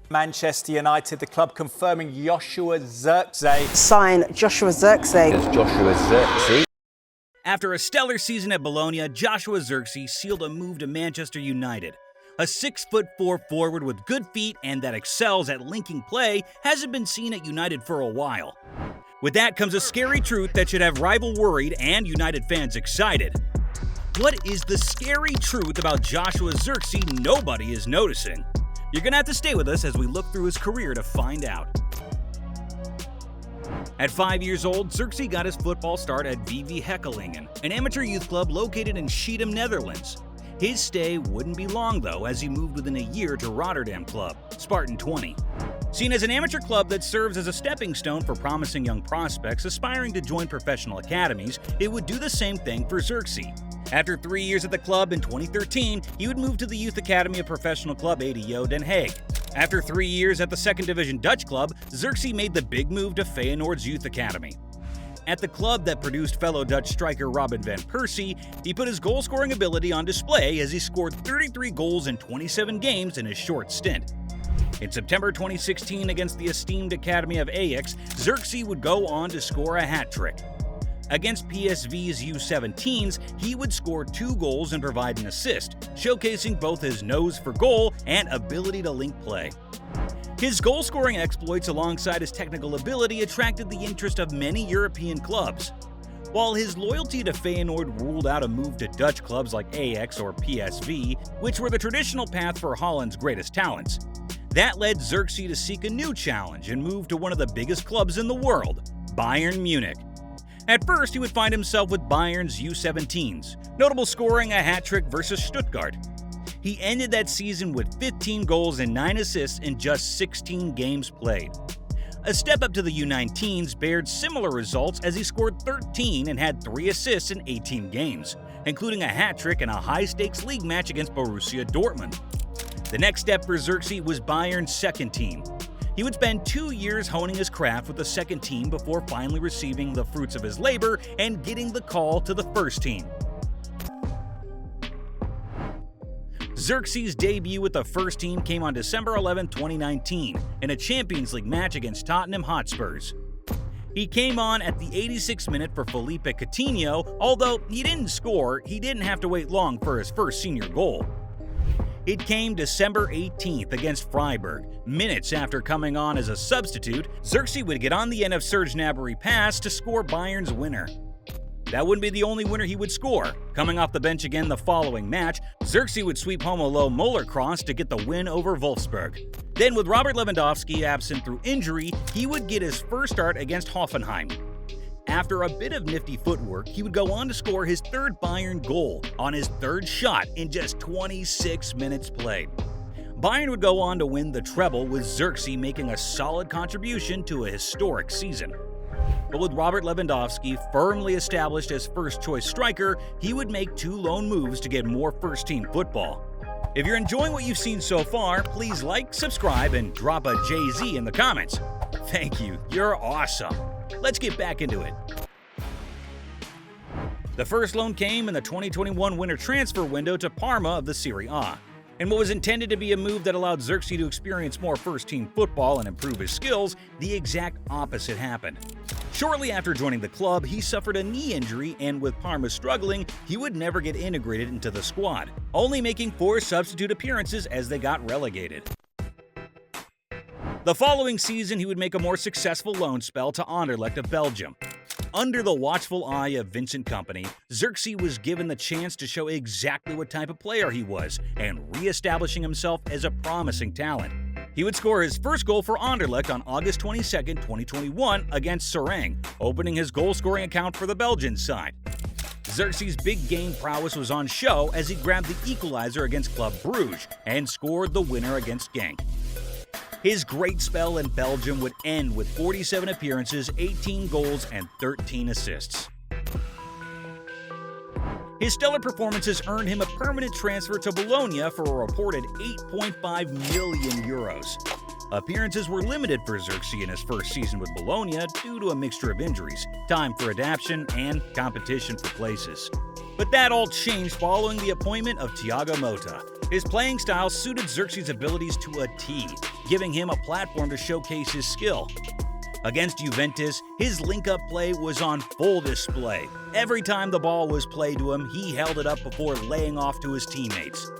Manchester United, the club confirming Joshua Zirkzee. Sign Joshua Zirkzee. It's Joshua Zirkzee. After a stellar season at Bologna, Joshua Zirkzee sealed a move to Manchester United. A 6'4" forward with good feet and that excels at linking play hasn't been seen at United for a while. With that comes a scary truth that should have rival worried and United fans excited. What is the scary truth about Joshua Zirkzee nobody is noticing? You're gonna have to stay with us as we look through his career to find out. At 5 years old, Zirkzee got his football start at VV Heckelingen, an amateur youth club located in Schiedam, Netherlands. His stay wouldn't be long though, as he moved within a year to Rotterdam club, Spartan 20. Seen as an amateur club that serves as a stepping stone for promising young prospects aspiring to join professional academies, it would do the same thing for Zirkzee. After 3 years at the club in 2013, he would move to the youth academy of professional club ADO Den Haag. After 3 years at the second division Dutch club, Zirkzee made the big move to Feyenoord's youth academy. At the club that produced fellow Dutch striker Robin van Persie, he put his goal-scoring ability on display as he scored 33 goals in 27 games in his short stint. In September 2016 against the esteemed academy of Ajax, Zirkzee would go on to score a hat trick. Against PSV's U17s, he would score 2 goals and provide an assist, showcasing both his nose for goal and ability to link play. His goal-scoring exploits alongside his technical ability attracted the interest of many European clubs. While his loyalty to Feyenoord ruled out a move to Dutch clubs like Ajax or PSV, which were the traditional path for Holland's greatest talents, that led Zirkzee to seek a new challenge and move to one of the biggest clubs in the world, Bayern Munich. At first, he would find himself with Bayern's U17s, notable scoring a hat trick versus Stuttgart. He ended that season with 15 goals and 9 assists in just 16 games played. A step up to the U19s bared similar results as he scored 13 and had 3 assists in 18 games, including a hat trick in a high-stakes league match against Borussia Dortmund. The next step for Zirkzee was Bayern's second team. He would spend 2 years honing his craft with the second team before finally receiving the fruits of his labor and getting the call to the first team. Zirkzee's debut with the first team came on December 11, 2019, in a Champions League match against Tottenham Hotspurs. He came on at the 86th minute for Felipe Coutinho. Although he didn't score, he didn't have to wait long for his first senior goal. It came December 18th against Freiburg. Minutes after coming on as a substitute, Zirkzee would get on the end of Serge Gnabry pass to score Bayern's winner. That wouldn't be the only winner he would score. Coming off the bench again the following match, Zirkzee would sweep home a low Moeller cross to get the win over Wolfsburg. Then with Robert Lewandowski absent through injury, he would get his first start against Hoffenheim. After a bit of nifty footwork, he would go on to score his third Bayern goal on his third shot in just 26 minutes played. Bayern would go on to win the treble, with Zirkzee making a solid contribution to a historic season. But with Robert Lewandowski firmly established as first-choice striker, he would make 2 loan moves to get more first-team football. If you're enjoying what you've seen so far, please like, subscribe, and drop a JZ in the comments. Thank you, you're awesome. Let's get back into it. The first loan came in the 2021 winter transfer window to Parma of the Serie A. In what was intended to be a move that allowed Zirkzee to experience more first-team football and improve his skills, the exact opposite happened. Shortly after joining the club, he suffered a knee injury, and with Parma struggling, he would never get integrated into the squad, only making 4 substitute appearances as they got relegated. The following season, he would make a more successful loan spell to Anderlecht of Belgium. Under the watchful eye of Vincent Kompany, Zirkzee was given the chance to show exactly what type of player he was, and re-establishing himself as a promising talent. He would score his first goal for Anderlecht on August 22, 2021 against Serang, opening his goal-scoring account for the Belgian side. Zirkzee's big game prowess was on show as he grabbed the equalizer against Club Brugge and scored the winner against Genk. His great spell in Belgium would end with 47 appearances, 18 goals, and 13 assists. His stellar performances earned him a permanent transfer to Bologna for a reported €8.5 million. Appearances were limited for Zirkzee in his first season with Bologna due to a mixture of injuries, time for adaptation, and competition for places. But that all changed following the appointment of Thiago Motta. His playing style suited Zirkzee's abilities to a T. giving him a platform to showcase his skill. Against Juventus, his link-up play was on full display. Every time the ball was played to him, he held it up before laying off to his teammates.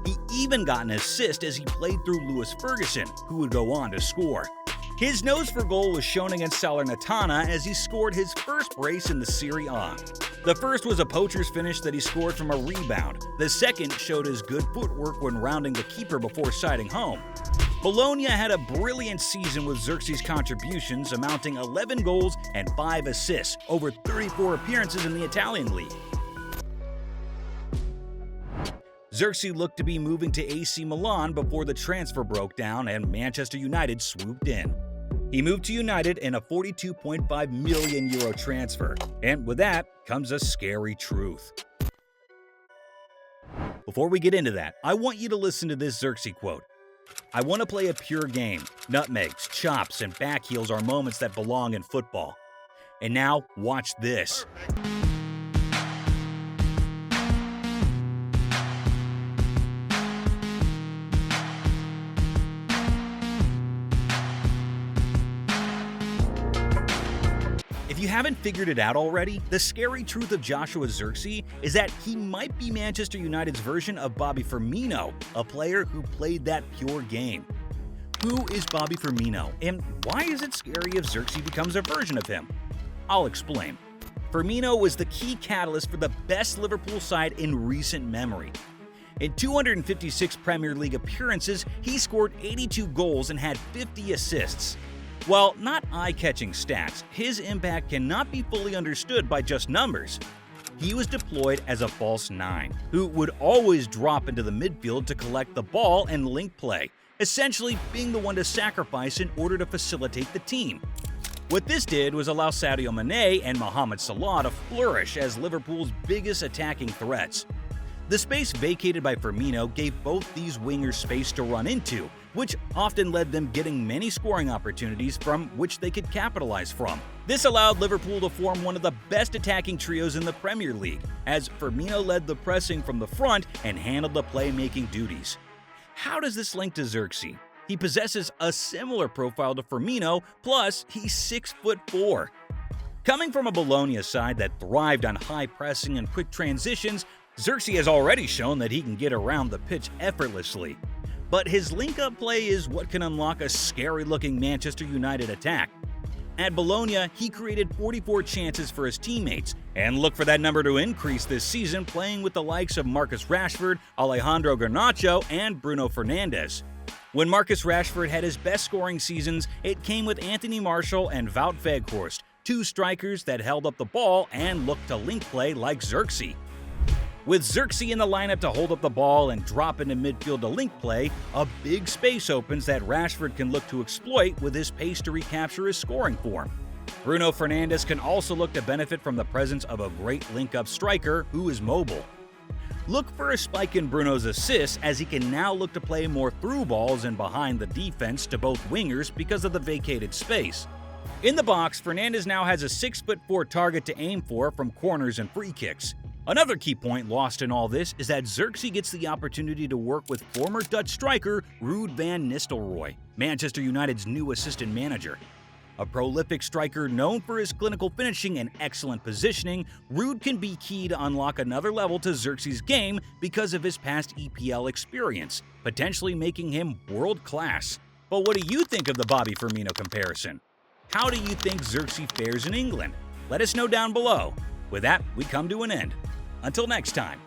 He even got an assist as he played through Lewis Ferguson, who would go on to score. His nose for goal was shown against Salernitana as he scored his first brace in the Serie A. The first was a poacher's finish that he scored from a rebound. The second showed his good footwork when rounding the keeper before siding home. Bologna had a brilliant season with Zirkzee's contributions, amounting 11 goals and 5 assists over 34 appearances in the Italian league. Zirkzee looked to be moving to AC Milan before the transfer broke down and Manchester United swooped in. He moved to United in a €42.5 million transfer, and with that comes a scary truth. Before we get into that, I want you to listen to this Zirkzee quote. "I want to play a pure game. Nutmegs, chops, and backheels are moments that belong in football. And now, watch this." If you haven't figured it out already, the scary truth of Joshua Zirkzee is that he might be Manchester United's version of Bobby Firmino, a player who played that pure game. Who is Bobby Firmino, and why is it scary if Zirkzee becomes a version of him? I'll explain. Firmino was the key catalyst for the best Liverpool side in recent memory. In 256 Premier League appearances, he scored 82 goals and had 50 assists. While not eye-catching stats, his impact cannot be fully understood by just numbers. He was deployed as a false nine, who would always drop into the midfield to collect the ball and link play, essentially being the one to sacrifice in order to facilitate the team. What this did was allow Sadio Mane and Mohamed Salah to flourish as Liverpool's biggest attacking threats. The space vacated by Firmino gave both these wingers space to run into, which often led them getting many scoring opportunities from which they could capitalize from. This allowed Liverpool to form one of the best attacking trios in the Premier League, as Firmino led the pressing from the front and handled the playmaking duties. How does this link to Zirkzee? He possesses a similar profile to Firmino, plus he's 6'4". Coming from a Bologna side that thrived on high pressing and quick transitions, Zirkzee has already shown that he can get around the pitch effortlessly. But his link-up play is what can unlock a scary-looking Manchester United attack. At Bologna, he created 44 chances for his teammates, and look for that number to increase this season playing with the likes of Marcus Rashford, Alejandro Garnacho, and Bruno Fernandes. When Marcus Rashford had his best scoring seasons, it came with Anthony Martial and Wout Weghorst, two strikers that held up the ball and looked to link play like Zirkzee. With Zirkzee in the lineup to hold up the ball and drop into midfield to link play, a big space opens that Rashford can look to exploit with his pace to recapture his scoring form. Bruno Fernandes can also look to benefit from the presence of a great link-up striker who is mobile. Look for a spike in Bruno's assists as he can now look to play more through balls and behind the defense to both wingers because of the vacated space. In the box, Fernandes now has a 6'4" target to aim for from corners and free kicks. Another key point lost in all this is that Zirkzee gets the opportunity to work with former Dutch striker Ruud van Nistelrooy, Manchester United's new assistant manager. A prolific striker known for his clinical finishing and excellent positioning, Ruud can be key to unlock another level to Zirkzee's game because of his past EPL experience, potentially making him world-class. But what do you think of the Bobby Firmino comparison? How do you think Zirkzee fares in England? Let us know down below. With that, we come to an end. Until next time.